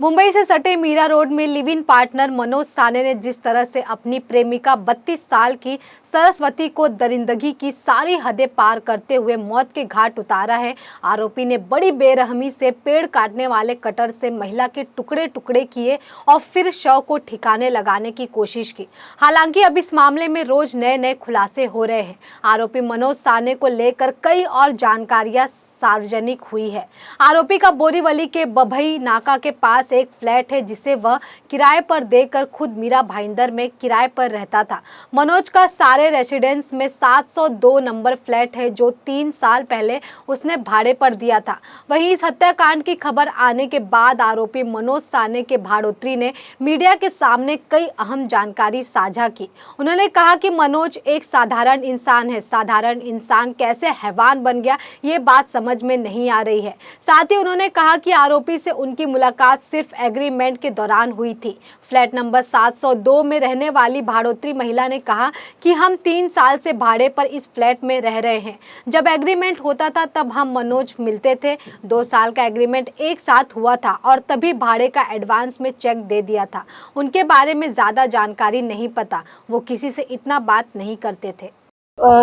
मुंबई से सटे मीरा रोड में लिव इन पार्टनर मनोज साने ने जिस तरह से अपनी प्रेमिका 32 साल की सरस्वती को दरिंदगी की सारी हदें पार करते हुए मौत के घाट उतारा है। आरोपी ने बड़ी बेरहमी से पेड़ काटने वाले कटर से महिला के टुकड़े टुकड़े किए और फिर शव को ठिकाने लगाने की कोशिश की। हालांकि अब इस मामले में रोज नए नए खुलासे हो रहे हैं। आरोपी मनोज साने को लेकर कई और जानकारियां सार्वजनिक हुई है। आरोपी का बोरीवली के बभई नाका के पास एक फ्लैट है जिसे वह किराए पर देकर खुद मीरा भाईंदर में किराए पर रहता था। मनोज का सारे रेसिडेंस में 702 नंबर फ्लैट है जो 3 साल पहले उसने भाड़े पर दिया था। वहीं इस हत्याकांड की खबर आने के बाद आरोपी मनोज साने के भाड़ोत्री ने मीडिया के सामने कई अहम जानकारी साझा की। उन्होंने कहा कि मनोज एक साधारण इंसान है। साधारण इंसान कैसे हैवान बन गया ये बात समझ में नहीं आ रही है। साथ ही उन्होंने कहा कि आरोपी से उनकी मुलाकात सिर्फ एग्रीमेंट के दौरान हुई थी। फ्लैट नंबर 702 में रहने वाली भाड़ोत्री महिला ने कहा कि हम 3 साल से भाड़े पर इस फ्लैट में रह रहे हैं। जब एग्रीमेंट होता था तब हम मनोज मिलते थे। 2 साल का एग्रीमेंट एक साथ हुआ था और तभी भाड़े का एडवांस में चेक दे दिया था। उनके बारे में ज़्यादा जानकारी नहीं पता, वो किसी से इतना बात नहीं करते थे।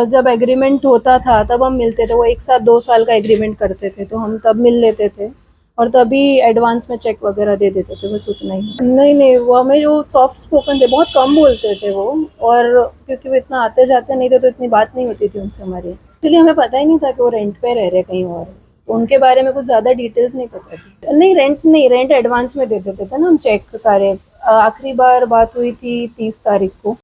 जब एग्रीमेंट होता था तब हम मिलते थे। वो एक साथ 2 साल का एग्रीमेंट करते थे तो हम तब मिल लेते थे और तभी एडवांस में चेक वगैरह दे देते थे, बस उतना ही। नहीं, वो हमें जो सॉफ्ट स्पोकन थे, बहुत कम बोलते थे वो। और क्योंकि वो इतना आते जाते नहीं थे तो इतनी बात नहीं होती थी उनसे हमारी। एक्चुअली हमें पता ही नहीं था कि वो रेंट पे रह रहे कहीं और, तो उनके बारे में कुछ ज़्यादा डिटेल्स नहीं पता थी। नहीं, रेंट एडवांस में दे देते थे ना हम चेक सारे। आखिरी बार बात हुई थी 30 तारीख को।